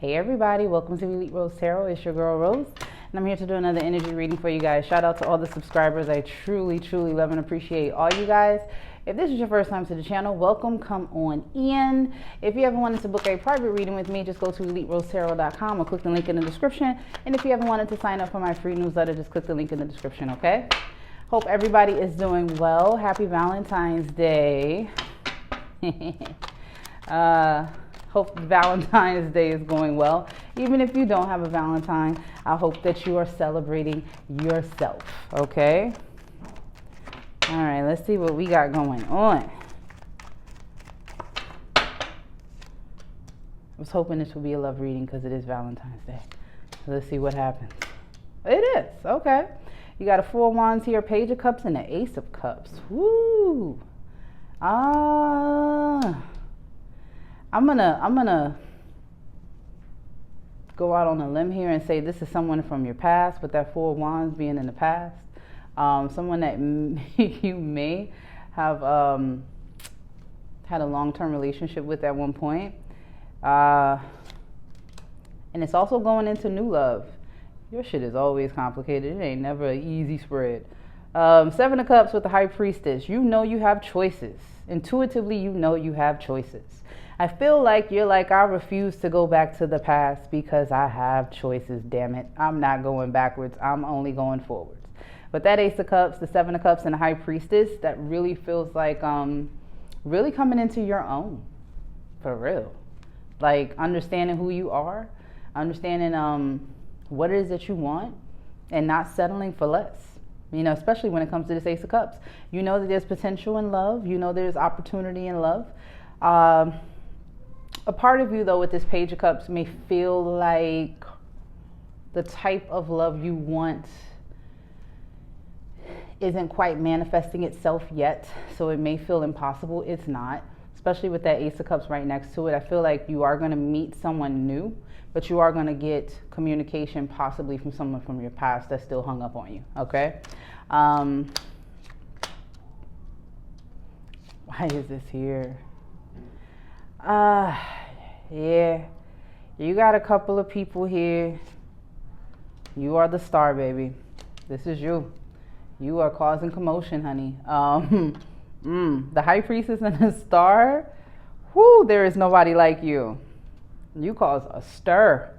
Hey everybody, welcome to Elite Rose Tarot. It's your girl Rose, and I'm here to do another energy reading for you guys. Shout out to all the subscribers. I truly love and appreciate all you guys. If this is your first time to the channel, welcome, come on in. If you ever wanted to book a private reading with me, just go to eliterosetarot.com or click the link in the description. And if you ever wanted to sign up for my free newsletter, just click the link in the description, okay? Hope everybody is doing well. Happy Valentine's Day. Hope Valentine's Day is going well. Even if you don't have a Valentine, I hope that you are celebrating yourself, okay? All right, let's see what we got going on. I was hoping this would be a love reading because it is Valentine's Day. So let's see what happens. It is, okay. You got a Four of Wands here, Page of Cups, and an Ace of Cups. Woo! I'm gonna go out on a limb here and say this is someone from your past, with that Four of Wands being in the past. Someone that you may have had a long-term relationship with at one point. And it's also going into new love. Your shit is always complicated. It ain't never an easy spread. Seven of Cups with the High Priestess. You know you have choices. Intuitively, you know you have choices. I feel like you're like, I refuse to go back to the past because I have choices, damn it. I'm not going backwards. I'm only going forwards. But that Ace of Cups, the Seven of Cups, and the High Priestess, that really feels like really coming into your own, for real. Like understanding who you are, understanding what it is that you want, and not settling for less. You know, especially when it comes to this Ace of Cups. You know that there's potential in love. You know there's opportunity in love. A part of you, though, with this Page of Cups may feel like the type of love you want isn't quite manifesting itself yet, so it may feel impossible. It's not, especially with that Ace of Cups right next to it. I feel like you are going to meet someone new, but you are going to get communication possibly from someone from your past that's still hung up on you, okay? Why is this here? Yeah, you got a couple of people here. You are the star, baby. This is you. You are causing commotion, honey. The High Priestess and the Star. Whoo, there is nobody like you. You cause a stir.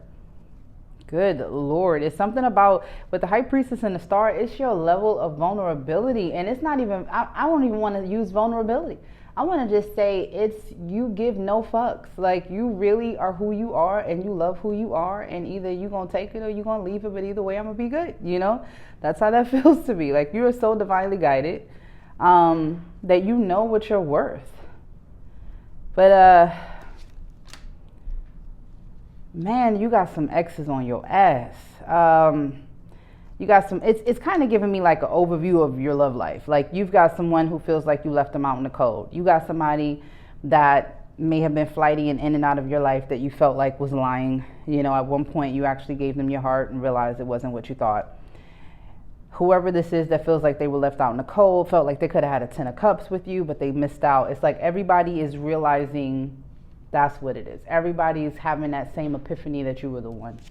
Good Lord. It's something about, with the High Priestess and the Star, it's your level of vulnerability. And it's not even, I don't even want to use vulnerability. I want to just say it's, you give no fucks. Like, you really are who you are, and you love who you are, and either you're going to take it or you're going to leave it, but either way, I'm going to be good, you know? That's how that feels to me. Like, you are so divinely guided that you know what you're worth. But, man, you got some exes on your ass. You got some, it's kind of giving me like an overview of your love life. Like, you've got someone who feels like you left them out in the cold. You got somebody that may have been flighty and in and out of your life that you felt like was lying. You know, at one point you actually gave them your heart and realized it wasn't what you thought. Whoever this is that feels like they were left out in the cold, felt like they could have had a 10 of Cups with you, but they missed out. It's like everybody is realizing that's what it is. Everybody is having that same epiphany that you were the one.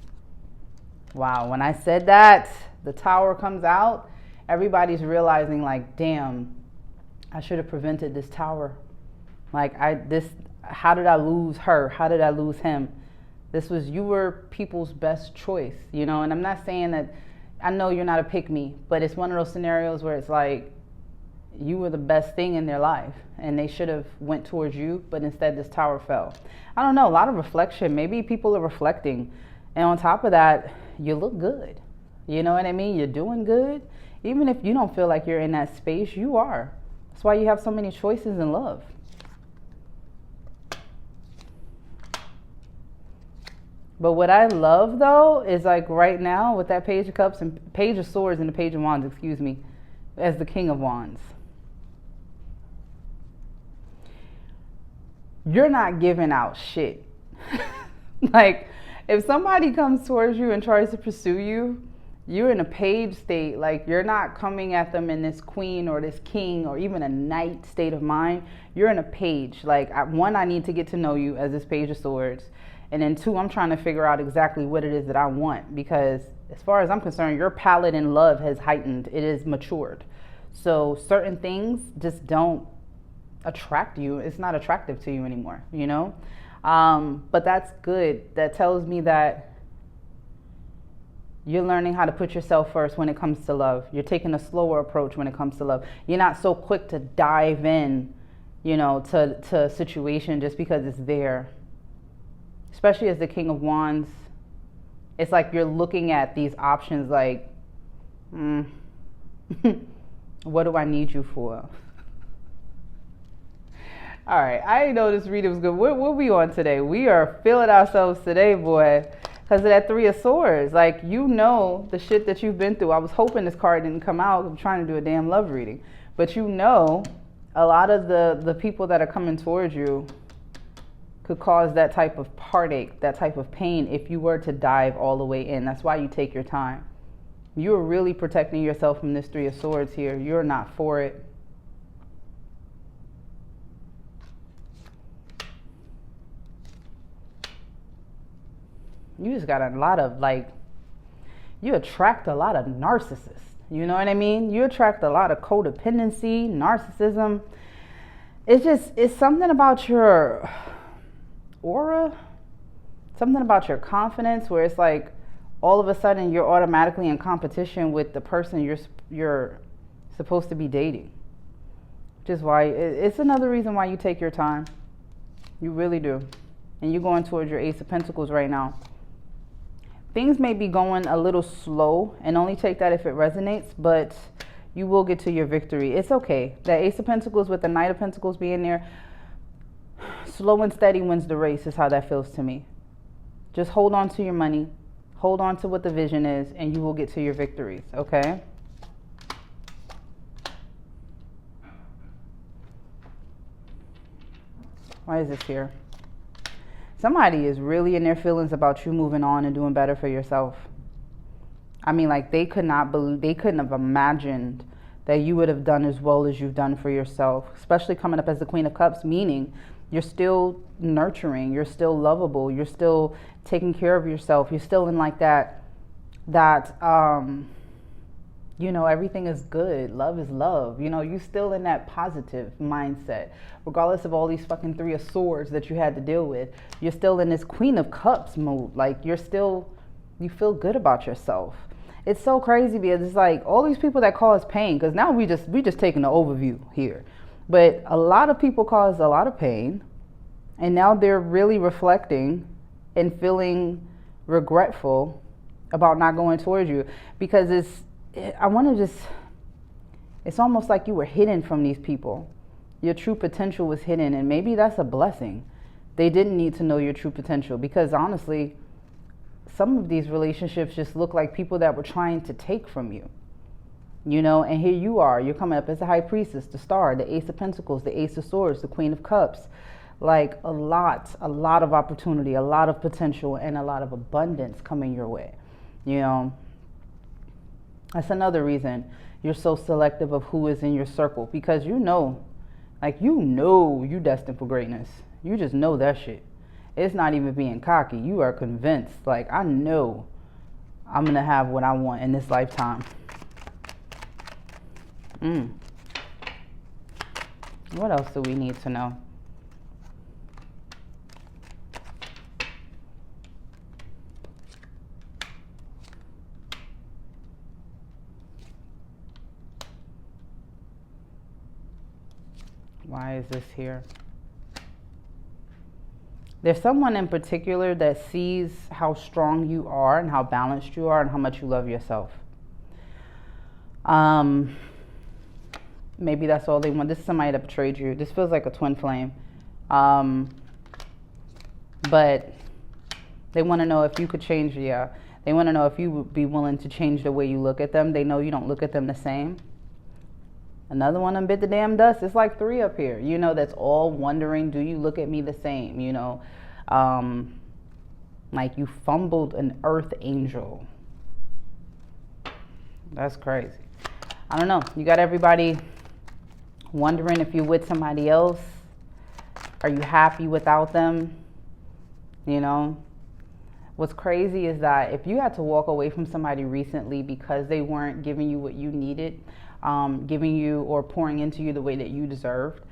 Wow, when I said that, the Tower comes out, everybody's realizing like, damn, I should have prevented this Tower. Like, how did I lose her? How did I lose him? You were people's best choice, you know? And I'm not saying that, I know you're not a pick-me, but it's one of those scenarios where it's like, you were the best thing in their life and they should have went towards you, but instead this Tower fell. I don't know, a lot of reflection. Maybe people are reflecting. And on top of that, you look good. You know what I mean? You're doing good. Even if you don't feel like you're in that space, you are. That's why you have so many choices in love. But what I love, though, is like right now with that Page of Cups and Page of Swords and the Page of Wands, excuse me, as the King of Wands. You're not giving out shit. Like, if somebody comes towards you and tries to pursue you, you're in a page state. Like, you're not coming at them in this queen or this king or even a knight state of mind. You're in a page. Like, I need to get to know you as this Page of Swords. And then 2, I'm trying to figure out exactly what it is that I want, because as far as I'm concerned, your palette in love has heightened. It is matured. So certain things just don't attract you. It's not attractive to you anymore, you know? But that's good. That tells me that you're learning how to put yourself first when it comes to love. You're taking a slower approach when it comes to love. You're not so quick to dive in, you know, to a situation just because it's there. Especially as the King of Wands, it's like you're looking at these options like, what do I need you for? All right, I didn't know this reading was good. What we on today? We are feeling ourselves today, boy, because of that 3 of Swords. Like, you know the shit that you've been through. I was hoping this card didn't come out. I'm trying to do a damn love reading. But you know, a lot of the people that are coming towards you could cause that type of heartache, that type of pain if you were to dive all the way in. That's why you take your time. You're really protecting yourself from this 3 of Swords here. You're not for it. You just got a lot of, like, you attract a lot of narcissists. You know what I mean? You attract a lot of codependency, narcissism. It's something about your aura, something about your confidence, where it's like all of a sudden you're automatically in competition with the person you're supposed to be dating. Which is why it's another reason why you take your time. You really do. And you're going towards your Ace of Pentacles right now. Things may be going a little slow, and only take that if it resonates, but you will get to your victory. It's okay. That Ace of Pentacles with the Knight of Pentacles being there, slow and steady wins the race is how that feels to me. Just hold on to your money. Hold on to what the vision is, and you will get to your victories, okay? Why is this here? Somebody is really in their feelings about you moving on and doing better for yourself. I mean, like, they couldn't have imagined that you would have done as well as you've done for yourself, especially coming up as the Queen of Cups, meaning you're still nurturing, you're still lovable, you're still taking care of yourself, you're still in like that you know, everything is good, love is love, you know, you're still in that positive mindset, regardless of all these fucking 3 of Swords that you had to deal with. You're still in this Queen of Cups mood. Like, you feel good about yourself. It's so crazy because it's like all these people that cause pain, because now we just taking the overview here, but a lot of people cause a lot of pain, and now they're really reflecting and feeling regretful about not going towards you, because it's almost like you were hidden from these people. Your true potential was hidden, and maybe that's a blessing. They didn't need to know your true potential, because honestly, some of these relationships just look like people that were trying to take from you. You know, and here you are, you're coming up as the High Priestess, the Star, the Ace of Pentacles, the Ace of Swords, the Queen of Cups. Like, a lot of opportunity, a lot of potential, and a lot of abundance coming your way. You know, that's another reason you're so selective of who is in your circle, because you know you're destined for greatness. You just know that shit. It's not even being cocky. You are convinced, like, I know I'm going to have what I want in this lifetime. What else do we need to know? Why is this here? There's someone in particular that sees how strong you are and how balanced you are and how much you love yourself. Maybe that's all they want. This is somebody that betrayed you. This feels like a twin flame. But they want to know if you could change. Yeah. They want to know if you would be willing to change the way you look at them. They know you don't look at them the same. Another one bit the damn dust. It's like 3 up here, you know, that's all wondering, do you look at me the same? You know, like you fumbled an earth angel. That's crazy. I don't know. You got everybody wondering if you're with somebody else. Are you happy without them? you know? What's crazy is that if you had to walk away from somebody recently because they weren't giving you what you needed, giving you or pouring into you the way that you deserved,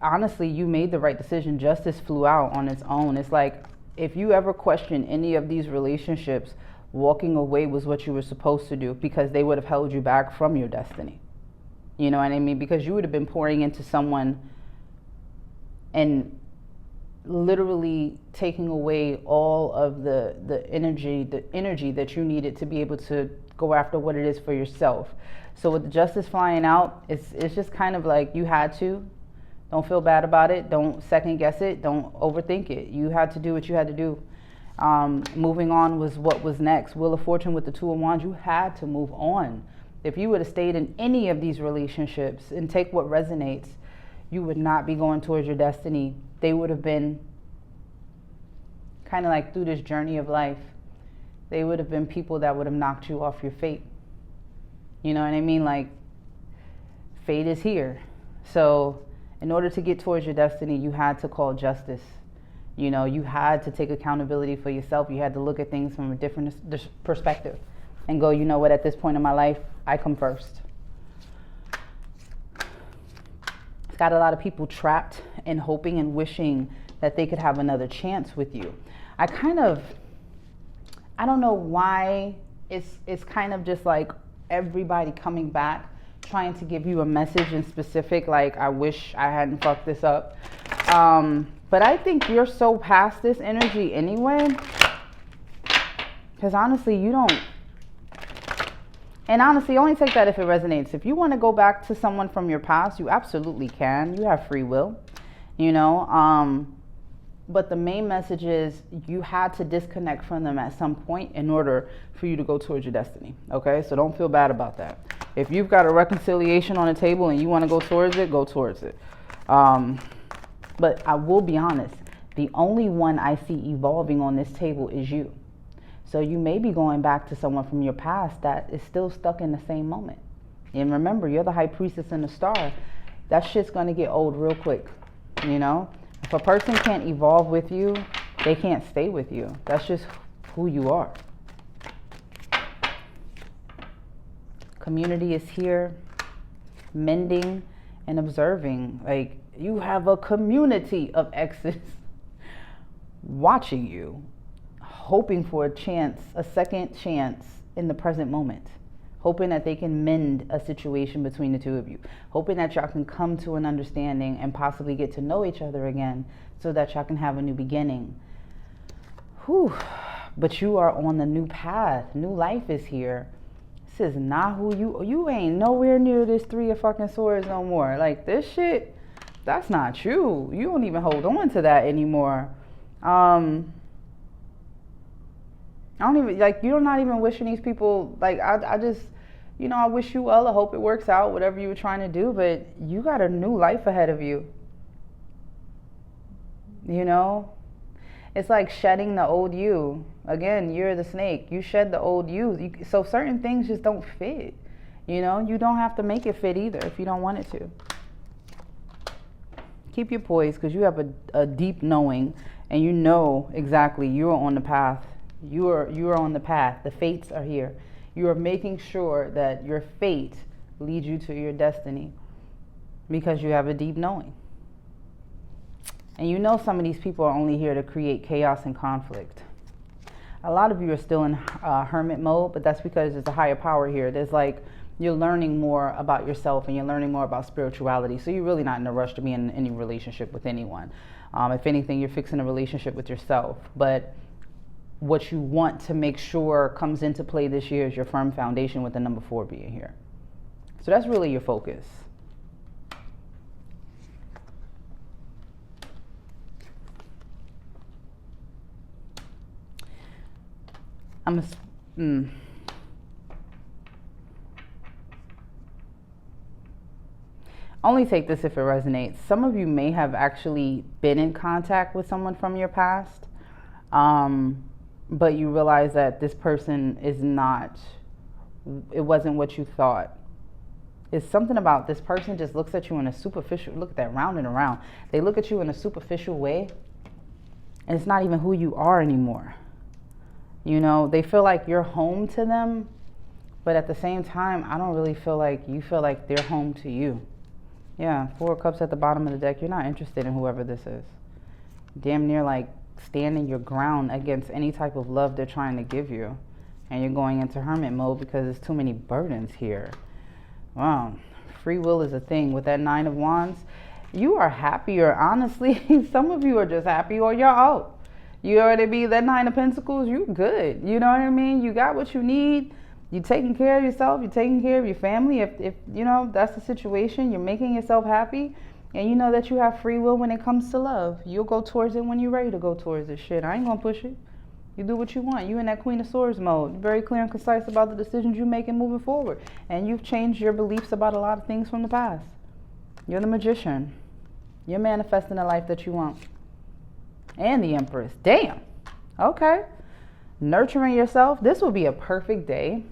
honestly, you made the right decision. Justice flew out on its own. It's like, if you ever question any of these relationships, walking away was what you were supposed to do, because they would have held you back from your destiny. You know what I mean? Because you would have been pouring into someone and literally taking away all of the energy that you needed to be able to go after what it is for yourself. So with the justice flying out, it's just kind of like, you had to. Don't feel bad about it. Don't second guess it. Don't overthink it. You had to do what you had to do. Moving on was what was next. Wheel of Fortune with the Two of Wands, you had to move on. If you would have stayed in any of these relationships and take what resonates, you would not be going towards your destiny. They would have been kind of like through this journey of life. They would have been people that would have knocked you off your fate. You know what I mean? Like, fate is here. So in order to get towards your destiny, you had to call justice. You know, you had to take accountability for yourself. You had to look at things from a different perspective and go, you know what, at this point in my life, I come first. It's got a lot of people trapped and hoping and wishing that they could have another chance with you. I don't know why it's kind of just like everybody coming back, trying to give you a message in specific, like, I wish I hadn't fucked this up. But I think you're so past this energy anyway, because honestly, you don't. And honestly, only take that if it resonates. If you want to go back to someone from your past, you absolutely can. You have free will, you know. But the main message is, you had to disconnect from them at some point in order for you to go towards your destiny. Okay, so don't feel bad about that. If you've got a reconciliation on the table and you want to go towards it, go towards it. But I will be honest, the only one I see evolving on this table is you. So you may be going back to someone from your past that is still stuck in the same moment. And remember, you're the high priestess and the star. That shit's going to get old real quick, you know? If a person can't evolve with you, they can't stay with you. That's just who you are. Community is here, mending and observing. Like, you have a community of exes watching you, hoping for a chance, a second chance in the present moment, hoping that they can mend a situation between the two of you, hoping that y'all can come to an understanding and possibly get to know each other again so that y'all can have a new beginning. Whew. But you are on the new path. New life is here. This is not who you ain't nowhere near this Three of fucking Swords no more. Like, this shit, that's not you. You don't even hold on to that anymore. I don't even, like, you're not even wishing these people, like, I just, you know, I wish you well. I hope it works out, whatever you were trying to do, but you got a new life ahead of you. You know? It's like shedding the old you. Again, you're the snake. You shed the old you. So certain things just don't fit. You know? You don't have to make it fit either if you don't want it to. Keep your poise, because you have a deep knowing, and you know exactly you're on the path. You are on the path. The fates are here. You are making sure that your fate leads you to your destiny, because you have a deep knowing. And you know some of these people are only here to create chaos and conflict. A lot of you are still in hermit mode, but that's because there's a higher power here. There's like, you're learning more about yourself and you're learning more about spirituality. So you're really not in a rush to be in any relationship with anyone. If anything, you're fixing a relationship with yourself. But what you want to make sure comes into play this year is your firm foundation, with the number 4 being here. So that's really your focus. Only take this if it resonates. Some of you may have actually been in contact with someone from your past, but you realize that this person is not, it wasn't what you thought. It's something about this person just looks at you in a superficial, look at that, round and around. They look at you in a superficial way, And it's not even who you are anymore. You know, they feel like you're home to them, but at the same time, I don't really feel like you feel like they're home to you. Yeah, 4 of Cups at the bottom of the deck. You're not interested in whoever this is. Damn near like standing your ground against any type of love they're trying to give you. And you're going into hermit mode because there's too many burdens here. Wow. Free will is a thing. With that 9 of Wands, you are happier, honestly. Some of you are just happy or you're out. You know what I mean? That 9 of Pentacles, you good. You know what I mean? You got what you need. You're taking care of yourself. You're taking care of your family. If you know, that's the situation. You're making yourself happy. And you know that you have free will when it comes to love. You'll go towards it when you're ready to go towards it. Shit, I ain't gonna push it. You do what you want. You in that Queen of Swords mode. Very clear and concise about the decisions you make and moving forward. And you've changed your beliefs about a lot of things from the past. You're the Magician. You're manifesting the life that you want. And the Empress. Damn. Okay. Nurturing yourself. This will be a perfect day.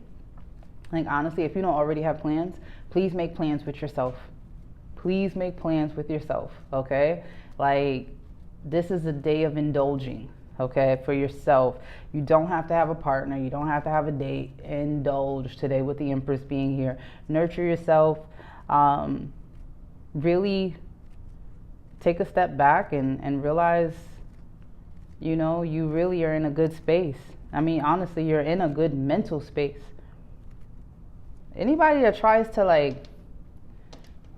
Like, honestly, if you don't already have plans, please make plans with yourself. Please make plans with yourself, okay? Like, this is a day of indulging, okay, for yourself. You don't have to have a partner. You don't have to have a date. Indulge today with the Empress being here. Nurture yourself. Really take a step back and realize, you know, you really are in a good space. I mean, honestly, you're in a good mental space. Anybody that tries to, like,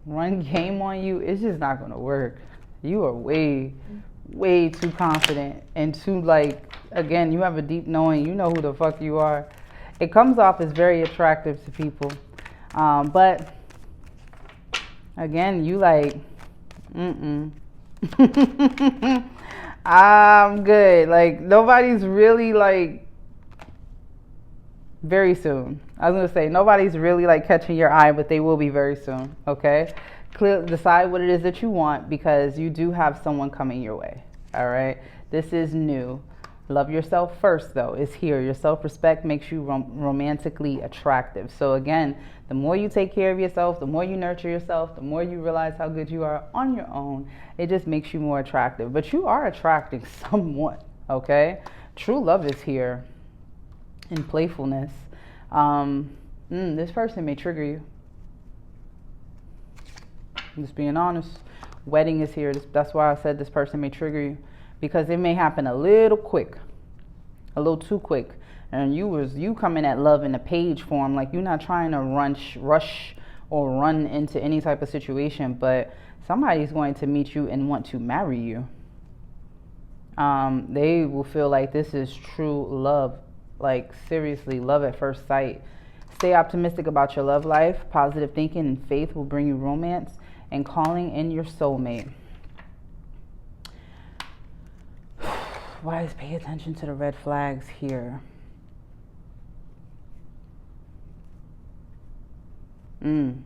run game on you, it's just not going to work. You are way too confident and too, like, again, you have a deep knowing. You know who the fuck you are. It comes off as very attractive to people. But, again, you like, I'm good. Like, nobody's really, like, very soon. I was going to say, nobody's really like catching your eye, but they will be very soon, okay? Decide what it is that you want, because you do have someone coming your way, all right? This is new. Love yourself first, though. It's here. Your self-respect makes you romantically attractive. So again, the more you take care of yourself, the more you nurture yourself, the more you realize how good you are on your own, it just makes you more attractive. But you are attracting someone, okay? True love is here. And playfulness. This person may trigger you. I'm just being honest. Wedding is here. That's why I said this person may trigger you, because it may happen a little quick, a little too quick. And you coming at love in a page form, like you're not trying to rush or run into any type of situation, but somebody's going to meet you and want to marry you. They will feel like this is true love. Like, seriously, love at first sight. Stay optimistic about your love life. Positive thinking and faith will bring you romance and calling in your soulmate. Wise, pay attention to the red flags here. Some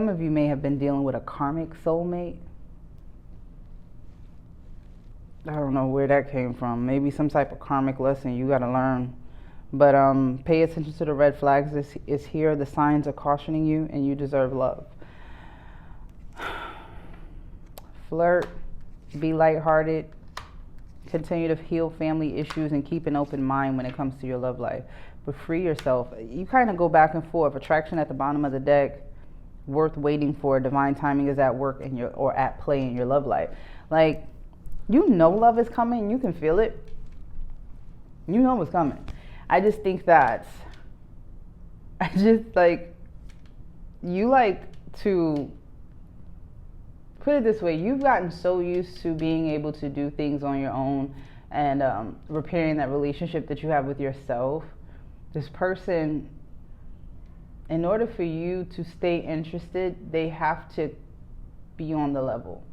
of you may have been dealing with a karmic soulmate. I don't know where that came from. Maybe some type of karmic lesson you got to learn. But pay attention to the red flags. This is here. The signs are cautioning you, and you deserve love. Flirt. Be lighthearted. Continue to heal family issues and keep an open mind when it comes to your love life. But free yourself. You kind of go back and forth. Attraction at the bottom of the deck. Worth waiting for. Divine timing is at work in your, or at play in your love life. Like, you know love is coming. You can feel it. You know what's coming. I just think that, you like to, put it this way, you've gotten so used to being able to do things on your own and repairing that relationship that you have with yourself. This person, in order for you to stay interested, they have to be on the level.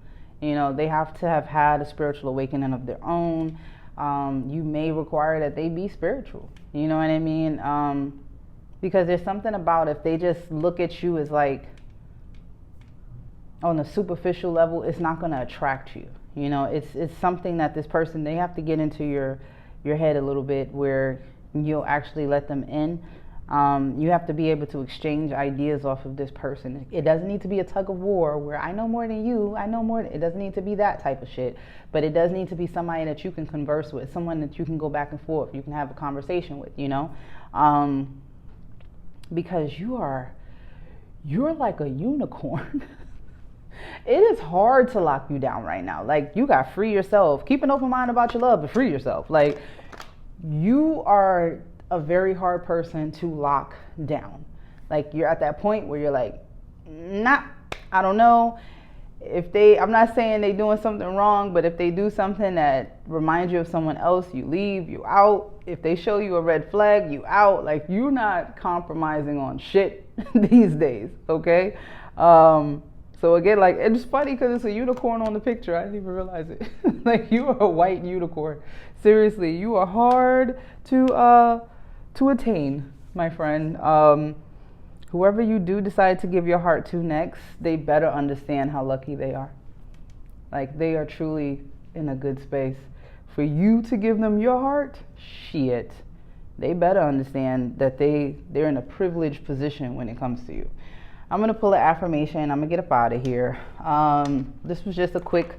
You know, they have to have had a spiritual awakening of their own. You may require that they be spiritual. You know what I mean? Because there's something about, if they just look at you as like on a superficial level, it's not going to attract you. You know, it's something that this person, they have to get into your head a little bit, where you'll actually let them in. You have to be able to exchange ideas off of this person. It doesn't need to be a tug of war where I know more than you, I know more. It doesn't need to be that type of shit. But it does need to be somebody that you can converse with, someone that you can go back and forth, you can have a conversation with, you know? Because you're like a unicorn. It is hard to lock you down right now. Like, you got free yourself. Keep an open mind about your love, but free yourself. Like, you are a very hard person to lock down. Like, you're at that point where you're like, nah, I don't know. I'm not saying they doing something wrong, but if they do something that reminds you of someone else, you leave, you out. If they show you a red flag, you out. Like, you're not compromising on shit these days, okay? So again, like, it's funny because it's a unicorn on the picture. I didn't even realize it. Like, you are a white unicorn. Seriously, you are hard to attain, my friend. Whoever you do decide to give your heart to next, they better understand how lucky they are. Like, they are truly in a good space. For you to give them your heart, shit. They better understand that they're in a privileged position when it comes to you. I'm going to pull an affirmation. I'm going to get up out of here. This was just a quick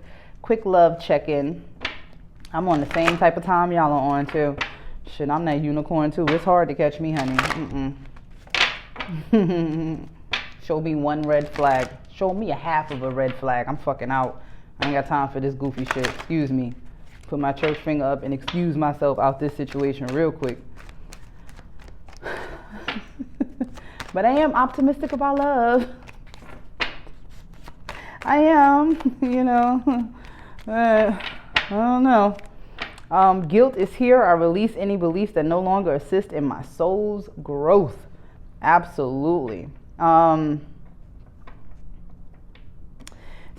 love check-in. I'm on the same type of time y'all are on, too. Shit, I'm that unicorn, too. It's hard to catch me, honey. Show me one red flag. Show me a half of a red flag. I'm fucking out. I ain't got time for this goofy shit. Excuse me. Put my church finger up and excuse myself out this situation real quick. But I am optimistic about love. I am, you know. I don't know. Guilt is here. I release any beliefs that no longer assist in my soul's growth. Absolutely. So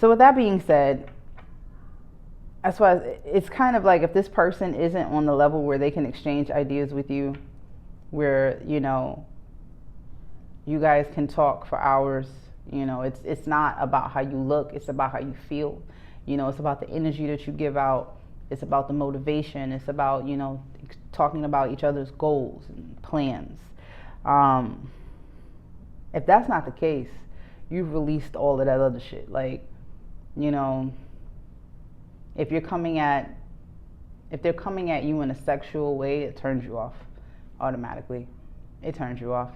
with that being said, as far as it's kind of like if this person isn't on the level where they can exchange ideas with you, where, you know, you guys can talk for hours, you know, it's not about how you look, it's about how you feel. You know, it's about the energy that you give out. It's about the motivation. It's about, you know, talking about each other's goals and plans. If that's not the case, you've released all of that other shit. Like, you know, if they're coming at you in a sexual way, it turns you off automatically. It turns you off.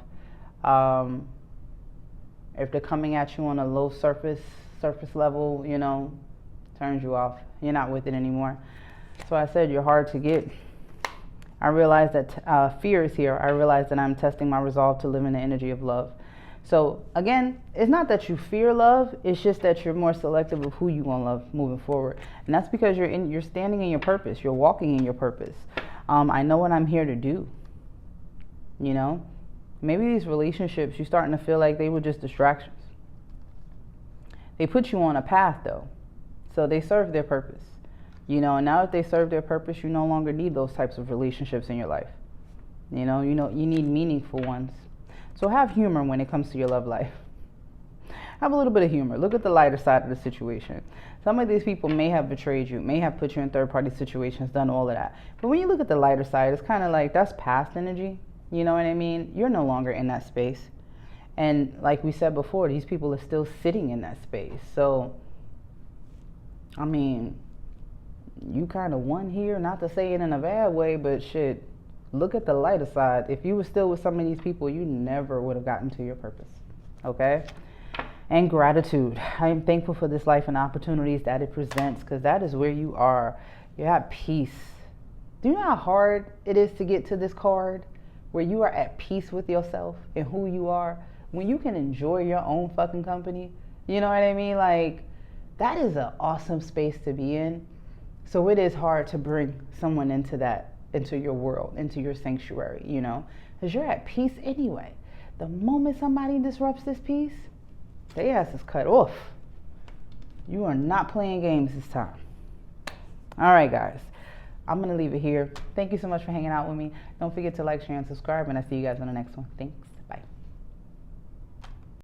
If they're coming at you on a low surface level, you know, turns you off. You're not with it anymore. So I said you're hard to get. I realize that fear is here. I realize that I'm testing my resolve to live in the energy of love. So again, it's not that you fear love. It's just that you're more selective of who you want to love moving forward. And that's because you're standing in your purpose. You're walking in your purpose. I know what I'm here to do. You know, maybe these relationships, you're starting to feel like they were just distractions. They put you on a path though. So they serve their purpose. You know, and now that they serve their purpose, you no longer need those types of relationships in your life. You know, you need meaningful ones. So have humor when it comes to your love life. Have a little bit of humor. Look at the lighter side of the situation. Some of these people may have betrayed you, may have put you in third-party situations, done all of that. But when you look at the lighter side, it's kind of like that's past energy. You know what I mean? You're no longer in that space. And like we said before, these people are still sitting in that space. So, I mean, you kind of won here, not to say it in a bad way, but shit, look at the lighter side. If you were still with some of these people, you never would have gotten to your purpose, okay? And gratitude. I am thankful for this life and opportunities that it presents, because that is where you are. You're at peace. Do you know how hard it is to get to this card where you are at peace with yourself and who you are? When you can enjoy your own fucking company, you know what I mean? Like, that is an awesome space to be in. So it is hard to bring someone into that, into your world, into your sanctuary, you know, because you're at peace anyway. The moment somebody disrupts this peace, their ass is cut off. You are not playing games this time. All right, guys, I'm going to leave it here. Thank you so much for hanging out with me. Don't forget to like, share, and subscribe, and I'll see you guys on the next one. Thanks.